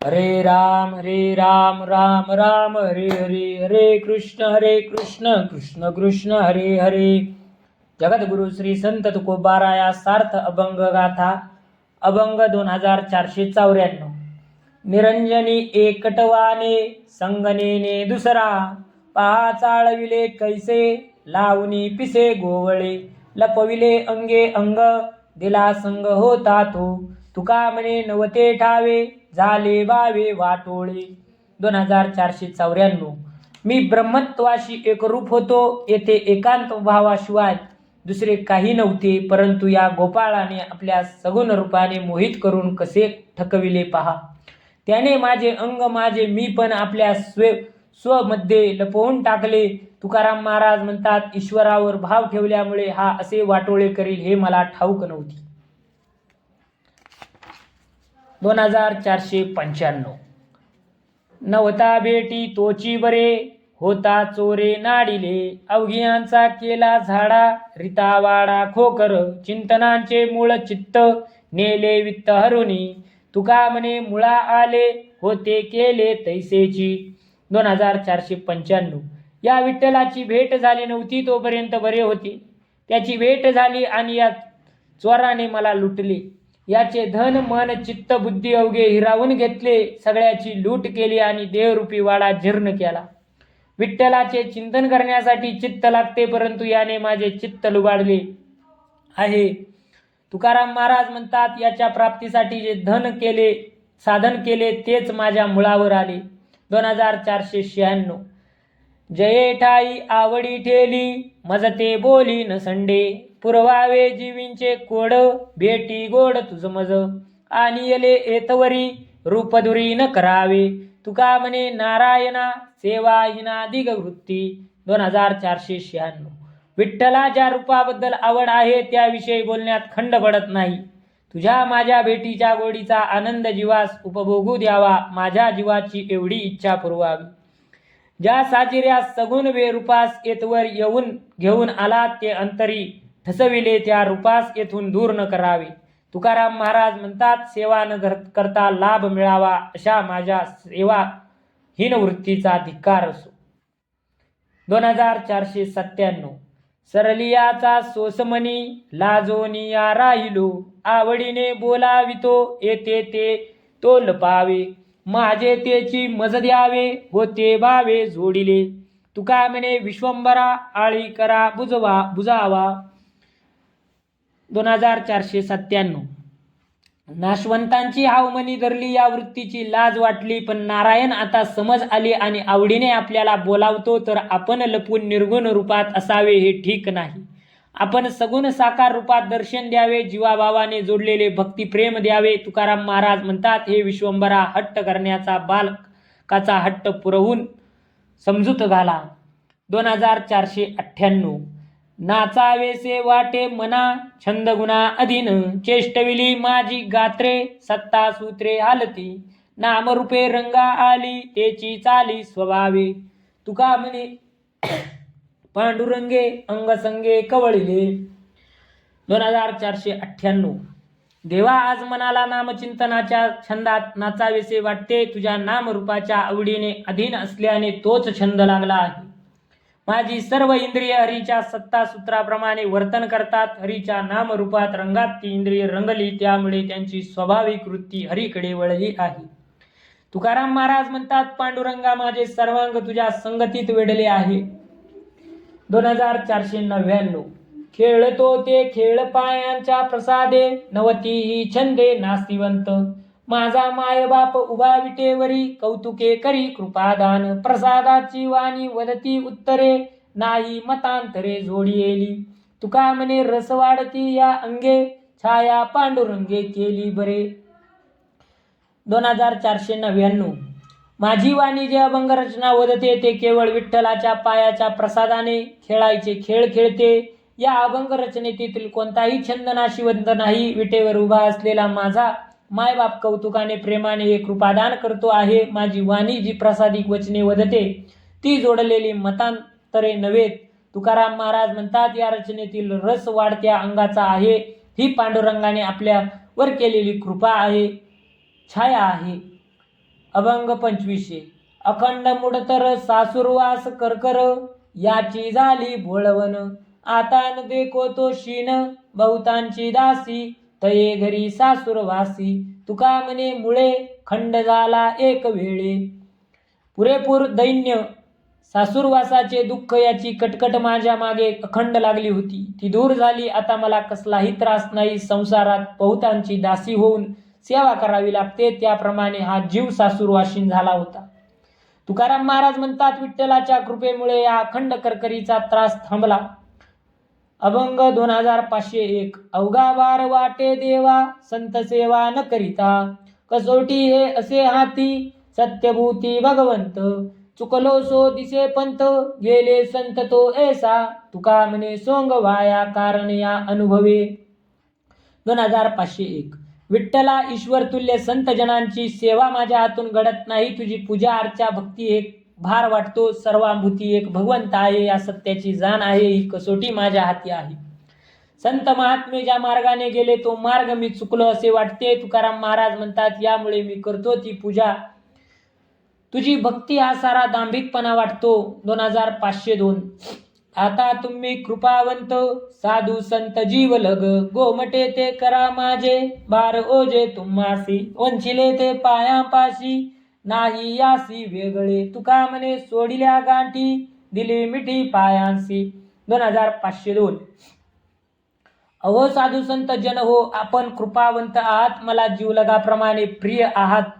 हरे राम राम राम हरे हरे, हरे कृष्ण कृष्ण कृष्ण हरे हरे. जगद्गुरु श्री संत तुकोबाराया सार्थ अभंग गाथा अभंग 2494. निरंजनी एकटवाने संगनेने दुसरा, पहा चाळविले कैसे लावणी पिसे गोवळे, लपविले अंगे अंग दिला संग होता तो, तुका म्हणे नवते ठावे झाले बावे वाटोळे. 2494. मी ब्रह्मत्वाशी एकरूप होतो, येथे एकांत भावाशिवाय दुसरे काही नव्हते, परंतु या गोपाळाने आपल्या सगुण रूपाने मोहित करून कसे ठकविले पहा. त्याने माझे अंग माझे मी पण आपल्या स्वमध्ये लपवून टाकले. तुकाराम महाराज म्हणतात, ईश्वरावर भाव ठेवल्यामुळे हा असे वाटोळे करील हे मला ठाऊक नव्हती. 2495. नवता बेटी तोची बरे होता चोरे नाडिले, अवघियांचा केला झाडा रितावाडा खोकर, चिंतनांचे मूळ चित्त नेले वित्त हरुनी, तुका म्हणे मुळा आले होते केले तैसेची. 2495. या विठ्ठलाची भेट झाली नव्हती तोपर्यंत बरे होते, त्याची भेट झाली आणि या चोराने मला लुटले. याचे धन मन चित्त बुद्धी अवघे हिरावून घेतले, सगळ्याची लूट केली आणि देवरूपी वाडा जीर्ण केला. विठ्ठलाचे चिंतन करण्यासाठी चित्त लागते, परंतु याने माझे चित्त लुबाडले आहे. तुकाराम महाराज म्हणतात, याच्या प्राप्तीसाठी जे साधन केले तेच माझ्या मुळावर आले. 2496. जये ठाई आवडी ठेली मजते बोली न संडे, पुरवावे जीवींचे कोड भेटी गोड तुझ मज, आणि येले एतवरी रूपदुरी न करावे, तुका म्हणे नारायणा सेवा हिना दिगवृत्ती. 2496. विठ्ठला ज्या रूपाबद्दल आवड आहे त्याविषयी बोलण्यात खंड पडत नाही. तुझ्या माझ्या भेटीच्या गोडीचा आनंद जीवास उपभोगू द्यावा, माझ्या जीवाची एवढी इच्छा पुरवावी. ज्या साजिऱ्या सगुण वे रूपास येतवर येऊन घेऊन आला ते अंतरी ठसविले, त्या रूपास येथून दूर न करावे. तुकाराम महाराज म्हणतात, सेवा न करता लाभ मिळावा अशा माझ्या सेवाहीन वृत्तीचा धिक्कार असो. 2497. सरलियाचा सोसमनी लाजोनिया राहिलो, आवडीने बोलावितो येते ते तो लपावे, माझे तेची मज द्यावे होते भावे जोडिले, तुका म्हणे विश्वंभरा आळी करा बुजावा. 2497. नाशवंतांची हावमनी धरली, या वृत्तीची लाज वाटली, पण नारायण आता समज आली आणि आवडीने आपल्याला बोलावतो, तर आपण लपून निर्गुण रूपात असावे हे ठीक नाही. आपण सगुण साकार रूपात दर्शन द्यावे, जीवाभावाने जोडलेले भक्ती प्रेम द्यावे. तुकाराम महाराज म्हणतात, हे विश्वंभरा, हट्ट करण्याचा बालकाचा हट्ट पुरवून समजूत घाला. 2498. नाचावेसे वाटे मना छंद गुणा अधीन, चेष्टविली माझी गात्रे सत्ता सूत्रे हालती, नामरूपे रंगा आली तेची चाली स्वभावे, तुका म्हणे पांडुरंगे अंगसंगे कवळिले. 2498. देवा, आज मनाला नामचिंतनाच्या छंदात नाचावेसे वाटते, तुझ्या नामरूपाच्या आवडीने अधीन असल्याने तोच छंद लागला आहे. माझी सर्व इंद्रिय हरीच्या सत्ता सूत्राप्रमाणे वर्तन करतात. हरीच्या नामरूपात रंगात ती इंद्रिय रंगली, त्यामुळे त्यांची स्वाभाविक वृत्ती हरीकडे वळली आहे. तुकाराम महाराज म्हणतात, पांडुरंगा, माझे सर्वांग तुझ्या संगतीत वेढले आहे. 2499. खेळतो ते खेळ पायांच्या प्रसादे, नवतीही छंदे नास्तिवंत, माझा मायबाप उभा विटेवरी कौतुके करी कृपादान, प्रसादाची वाणी वदती उत्तरे नाही मतांतरे जोडियेली, तुका म्हणे रस वाढती या अंगे छाया पांडुरंगे केली बरे. 2499. माझी वाणी जे अभंग रचना वदते ते केवळ विठ्ठलाच्या पायाच्या प्रसादाने खेळायचे खेळ खेळते. या अभंग रचनेतील कोणताही छंद नाशिवंत नाही. विटेवर उभा असलेला माझा मायबाप कौतुकाने प्रेमाने हे कृपादान करतो आहे. माझी वाणी जी प्रसादिक वचने वदते ती जोडलेली मतांतरे नव्हेत. तुकाराम महाराज म्हणतात, या रचनेतील रस वाढत्या अंगाचा आहे. ही पांडुरंगाने आपल्यावर केलेली कृपा आहे, छाया आहे. अभंग 25. अखंड मुडतर सासुरवास करकर, याची झाली भोळवण. आता न देखो तो शीन, बहुतांची दासी, तये घरी सासुरवासी. तुका म्हणे मुळे, खंड झाला एक वेळे. पुरेपूर दैन्य सासुरवासाचे दुःख याची कटकट माझ्या मागे अखंड लागली होती. ती दूर झाली. आता मला कसलाही त्रास नाही. संसारात बहुतांची दासी होऊन सेवा करावी लागते, त्याप्रमाणे हा जीव सासुरवासीन झाला होता. तुकाराम महाराज म्हणतात, विठ्ठलाच्या कृपेमुळे या अखंड करकरीचा त्रास थांबला. अभंग 2501. अवघा बार वाटे देवा, संत सेवा न करिता. कसोटी हे असे हाती, सत्यभूती भगवंत. चुकलो सो दिसे पंथ, गेले संत तो ऐसा. तुका म्हणे सोंग वाया, कारण या अनुभवे. 2501. विठ्ठला, ईश्वर तुल्य संत जनांची सेवा माझ्या हातून घडत नाही. तुझी पूजा अर्चा भक्ती एक भार वाटतो. सर्वांभूती एक भगवंत आहे, या सत्याची जाण आहे. ही कसोटी माझ्या हाती आहे. संत महात्मे ज्या मार्गाने गेले तो मार्ग मी चुकलो असे वाटते. तुकाराम महाराज म्हणतात, यामुळे मी करतो ती पूजा. तुझी भक्ती हा सारा दांभिकपणा वाटतो. 2502. आता तुम्ही कृपावंत, साधू संत जीव लग. गोमटे ते करा माझे, बार ओजे तुम्हासी. वंचिले ते पायापाशी, नाही यासी वेगळे. तुका म्हणे सोडिल्या गाठी, दिली मिठी पायांसी. 2502. अहो साधू संत जन हो, आपण कृपावंत आहात, मला जीवलगाप्रमाणे प्रिय आहात.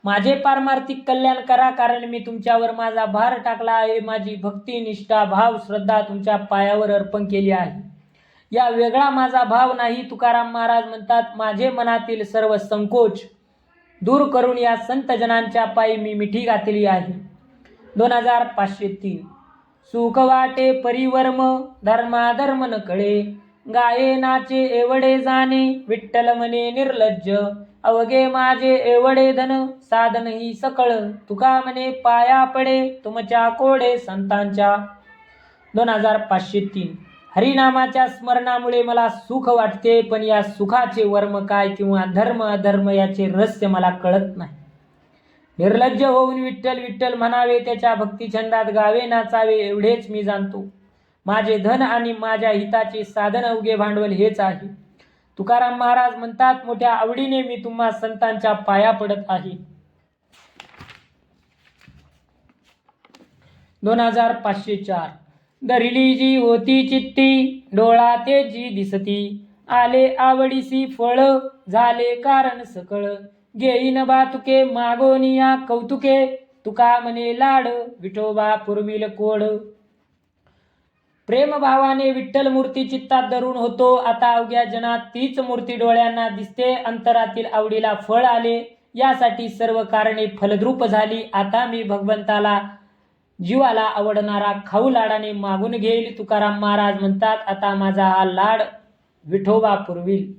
माझे पारमार्थिक कल्याण करा, कारण मी तुमच्यावर माझा भार टाकला आहे. माझी भक्ती, निष्ठा, भाव, श्रद्धा तुमच्या पायावर अर्पण केली आहे. या वेगळा माझा भाव नाही. तुकाराम महाराज म्हणतात, माझे मनातील सर्व संकोच दूर करून या संत जनांच्या पायी मी मिठी घातली आहे. 2503. सुख वाटे परिवर्म, धर्माधर्म न कळे. गाये नाचे एवढे जाणे, विठ्ठल म्हणे निर्लज्ज. अवघे माझे एवढे धन, साधन ही सकळ. तुका म्हणे पाया पडे, तुमच्या कोडे संतांच्या. 2503. हरिनामाच्या स्मरणामुळे मला सुख वाटते, पण या सुखाचे वर्म काय किंवा धर्म अधर्म याचे रहस्य मला कळत नाही. निर्लज्ज होऊन विठ्ठल विठ्ठल म्हणावे, त्याच्या भक्तिछंदात गावे नाचावे, एवढेच मी जाणतो. माझे धन आणि माझ्या हिताचे साधन अवघे भांडवल हेच आहे. तुकाराम महाराज म्हणतात, मोठ्या आवडीने मी तुम्हा संतांच्या पाया पडत आहे. 2504. धरिली जी होती चित्ती, डोळा ते जी दिसती. आले आवडीसी फळ, झाले कारण सकळ. घेईन बातुके मागोनिया कौतुके. तुका म्हणे लाड, विठोबा पुरविल कोड. प्रेमभावाने विठ्ठल मूर्ती चित्तात धरून होतो. आता अवघ्या जनात तीच मूर्ती डोळ्यांना दिसते. अंतरातील आवडीला फळ आले, यासाठी सर्व कारणे फलद्रूप झाली. आता मी भगवंताला जीवाला आवडणारा खाऊ लाडाने मागून घेईल. तुकाराम महाराज म्हणतात, आता माझा हा लाड विठोबा पुरविल.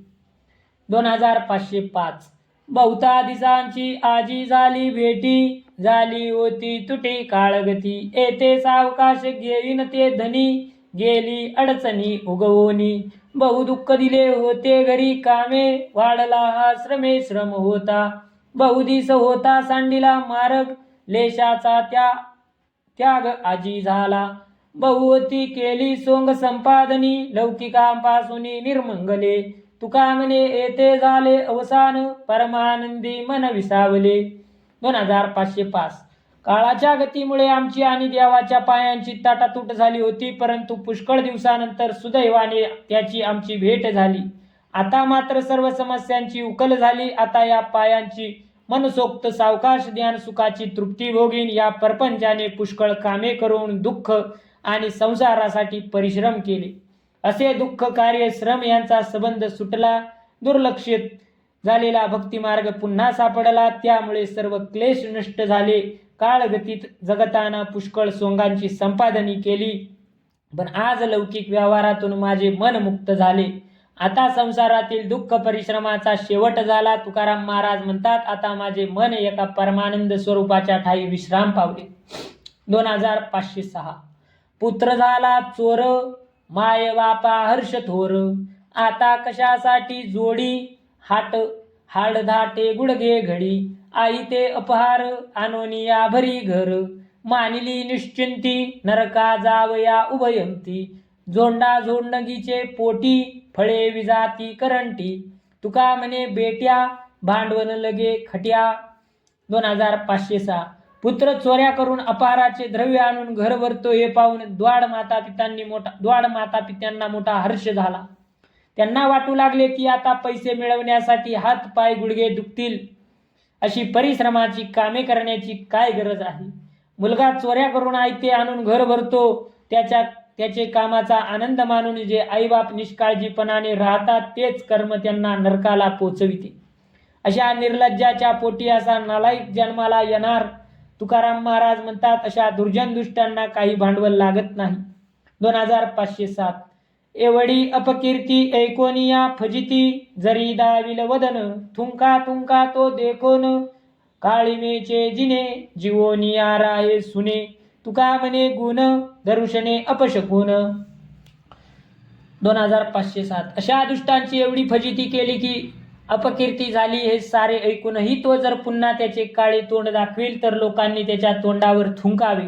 2505. बहुता दिसांची आजी झाली भेटी, झाली होती तुटी काळगती. येते सावकाश घेईन ते धनी, गेली अडचणी उगवोनी. बहुदुःख दिले होते घरी कामे, वाढला हा श्रमे श्रम होता. बहुदिस होता सांडिला मार्ग, लेशाचा त्याग आजी झाला. बहुवती केली सोंग संपादनी, लौकिकांपासून निर्मंगले. तुका म्हणे येथे झाले अवसान, परमानंदी मन विसावले. 2505. काळाच्या गतीमुळे आमची आणि देवाच्या पायांची ताटातूट झाली होती, परंतु पुष्कळ दिवसानंतर सुदैवाने त्याची आमची भेट झाली. आता मात्र सर्व समस्यांची उकल झाली. आता या पायांची मनसोक्त सावकाश ध्यान सुखाची तृप्ती भोगीन. या परपंचाने पुष्कळ कामे करून दुःख आणि संसारासाठी परिश्रम केले. असे दुःख कार्य श्रम यांचा संबंध सुटला. दुर्लक्षित झालेला भक्तिमार्ग पुन्हा सापडला. त्यामुळे सर्व क्लेश नष्ट झाले. काळगतीत जगताना पुष्कळ सोंगांची संपादनी केली, पण आज लौकिक व्यवहारातून माझे मन मुक्त झाले. आता संसारातील दुःख परिश्रमाचा शेवट झाला. तुकाराम महाराज म्हणतात, आता माझे मन एका परमानंद स्वरूपाच्या ठाई विश्राम पावले. 2506. पुत्र झाला चोर, माय बापा हर्ष थोर. आता कशासाठी जोडी, हाड धाटे गुडघे घडी. आई ते अपहार आणोनिया भरी घर, मानिली निश्चिंती नरका जावया उभयंती, झोंडा झोंडगीचे पोटी फळे विजाती करंटी, तुका म्हणे बेट्या भांडवल लगे खट्या. 2506. पुत्र चोऱ्या करून अपहाराचे द्रव्य आणून घर भरतो हे पाहून द्वाड माता पित्यांना मोठा हर्ष झाला. त्यांना वाटू लागले की आता पैसे मिळवण्यासाठी हात पाय गुडघे दुखतील, अशी परिश्रमाची कामे करण्याची काय गरज आहे. मुलगा चोऱ्या करून आयते आणून घर भरतो, त्याचे कामाचा आनंद मानून जे आईबाप निष्काळजीपणाने राहतात तेच कर्म त्यांना नरकाला पोचविते. अशा निर्लज्जाच्या पोटी असा नालायक जन्माला येणार. तुकाराम महाराज म्हणतात अशा दुर्जन दुष्टांना काही भांडवल लागत नाही. 2507. एवढी अपकीर्ती ऐकोनिया फजिती, जरी दाविल वदन थुंका थुंका तो देखोन, काळिमेचे जिने जीवोनिया राहे सुने, तुका म्हणे गुण दरुषणे अपशकुन. 2507. अशा दुष्टांची एवढी फजिती केली की अपकीर्ती झाली हे सारे ऐकूनही तो जर पुन्हा त्याचे काळे तोंड दाखवेल तर लोकांनी त्याच्या तोंडावर थुंकावे.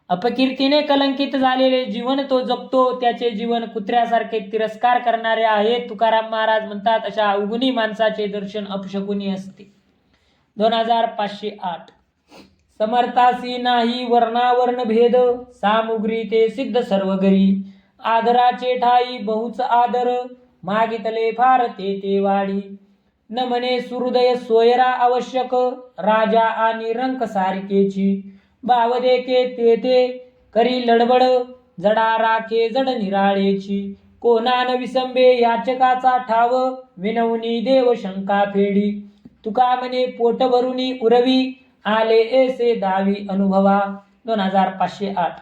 अपकीर्तीने कलंकित झालेले जीवन तो जगतो, त्याचे जीवन कुत्र्यासारखे तिरस्कार करणारे आहे. तुकाराम महाराज म्हणतात अशा अवगुणी माणसाचे दर्शन अपशकुनी असते. 2508. समर्थासी नाही वर्णावर्ण भेद, सामुग्री ते सिद्ध सर्व घरी, आदराचे ठाई बहुच आदर, मागितले फार ते वाढी, न म्हणे सुहृदय सोयरा आवश्यक, राजा आणि रंक सारिकेची, भाव देके ते करी लडबड, जडा राखे जड निराळेची, कोणान विसंबे याचकाचा ठाव, विनवनी देव शंका फेडी, तुका म्हणे पोट भरुनी उरवी, आले ऐसे दावी अनुभवा. 2508.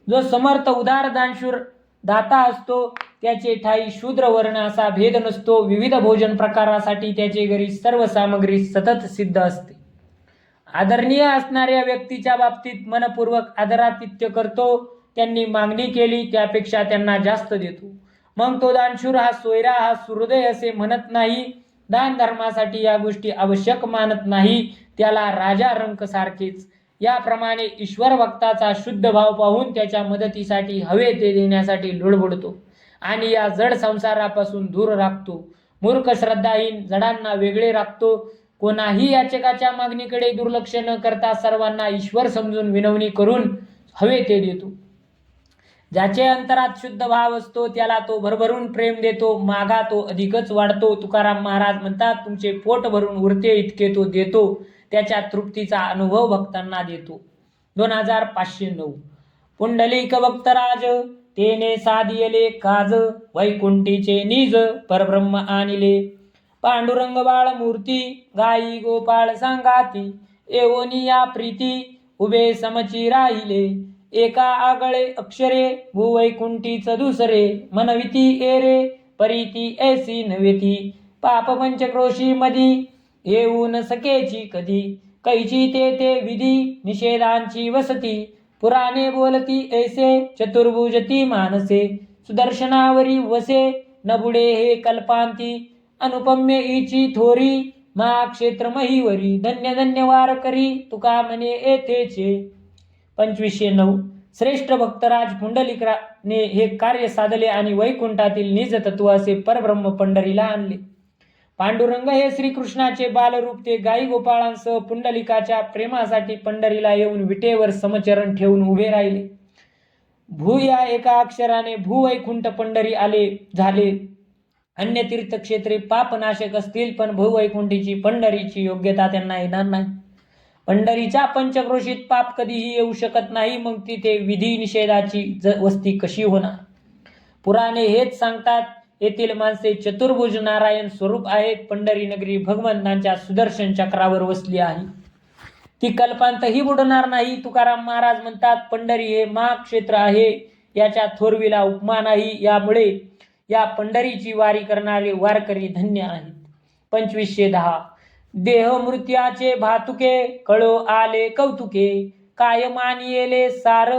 जो समर्थ उदार दानशूर दाता असतो त्याचे ठाई शूद्र वर्ण असा भेद नसतो. विविध भोजन प्रकारासाठी त्याचे घरी सर्व सामग्री सतत सिद्ध असते. आदरणीय असणाऱ्या व्यक्तीच्या बाबतीत मनपूर्वक आदरातिथ्य करतो. त्यांनी मागणी केली त्यापेक्षा त्यांना जास्त देतो. मग तो दानशूर हा सोयरा हा सुहृदय असे म्हणत नाही. दान धर्मासाठी या गोष्टी आवश्यक मानत नाही. त्याला राजा रंक सारखेच. याप्रमाणे ईश्वर भक्ताचा शुद्ध भाव पाहून त्याच्या मदतीसाठी हवे ते देण्यासाठी लुडबुडतो आणि या जड संसारापासून दूर राखतो. मूर्ख श्रद्धाहीन जडांना वेगळे राखतो. कोणाही याचकाच्या मागणीकडे दुर्लक्ष न करता सर्वांना ईश्वर समजून विनवणी करून हवे ते देतो. ज्याचे अंतरात शुद्ध भाव असतो त्याला तो भरभरून प्रेम देतो. मागा तो अधिकच वाढतो. तुकाराम महाराज म्हणतात तुमचे पोट भरून उरते इतके तो देतो. त्याच्या तृप्तीचा अनुभव भक्तांना देतो. 2509. पुंडलिक भक्तराज तेने साधियले काज, वैकुंठीचे निज परब्रह्म आणले, पांडुरंग बाळ मूर्ती गाई गोपाळ सांगाती, एवोनिया प्रीती उभे समची राहिले, एका आगळे अक्षरे भूवैकुंठीच दुसरे, मनविती एरे परीती ऐसी नव्हेती, पाप पंचक्रोशी मधी येऊ न सकेची कधी, कैची ते विधी निषेधांची वसती, पुराणे बोलती ऐसे चतुर्भुजती मानसे, सुदर्शनावरी वसे न बुडे हे कल्पांती, अनुपम्य इची थोरी मा क्षेत्र महीवरी, धन्य धन्य वार करी तुका म्हणे येथेचे. 2509. श्रेष्ठ भक्तराज पुंडलिकाने हे कार्य साधले आणि वैकुंठातील निज तत्व असे परब्रह्म पंढरीला आणले. पांडुरंग हे श्रीकृष्णाचे बालरूप ते गाई गोपाळांसह पुंडलिकाच्या प्रेमासाठी पंढरीला येऊन विटेवर समचरण ठेवून उभे राहिले. भू या एका अक्षराने भूवैकुंठ पंढरी आले झाले. अन्य तीर्थक्षेत्रे पापनाशक असतील पण भूवैकुंठीची पंढरीची योग्यता त्यांना येणार नाही. पंढरीच्या पंचक्रोशीत पाप कधीही येऊ शकत नाही. मग तिथे विधी निषेधाची वस्ती कशी होणार. पुराणे हेच सांगतात. येथील माणसे चतुर्भुज नारायण स्वरूप आहेत. पंढरी नगरी भगवंतांच्या सुदर्शन चक्रावर वसली आहे. ती कल्पांतही बुडणार नाही. तुकाराम महाराज म्हणतात पंढरी हे महाक्षेत्र आहे. याच्या थोरवीला उपमा नाही. यामुळे या पंढरीची वारी करणारे वारकरी धन्य आहेत. 2510. देहमृत्याचे भातुके कळो आले कौतुके, काय मानियेले सार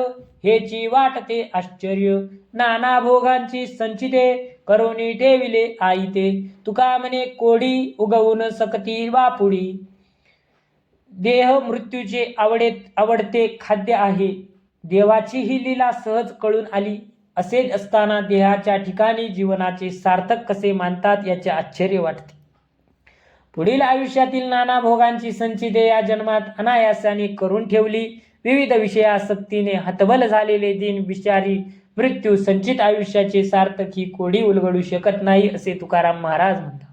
हेची वाटते आश्चर्य, नाना भोगांची संचिते करोनी ठेविले आईते, तुका म्हणे कोडी उगवून सकती वापुडी. देह मृत्यूचे आवडते खाद्य आहे. देवाची ही लीला सहज कळून आली. असेच असताना देहाच्या ठिकाणी जीवनाचे सार्थक कसे मानतात याचे आश्चर्य वाटते. पुढील आयुष्यातील नाना भोगांची संचिते या जन्मात अनायासाने करून ठेवली. विविध विषयासक्तीने हतबल झालेले दिन बिचारी मृत्यू संचित आयुष्याचे सार्थक ही कोडी उलगडू शकत नाही, असे तुकाराम महाराज म्हणतात.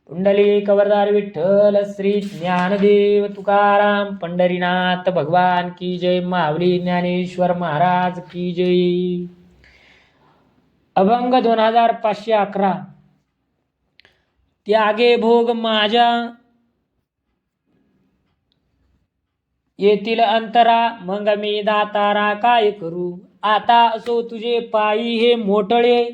पुंडलिक वरदार विठ्ठल श्री ज्ञानदेव तुकाराम पंढरीनाथ भगवान की जय. माऊली ज्ञानेश्वर महाराज की जय. अभंग 2511. त्यागे भोग माझ्या येतील अंतरा, मग मी दातारा काय करू. आता असो तुझे पायी हे मोठळे,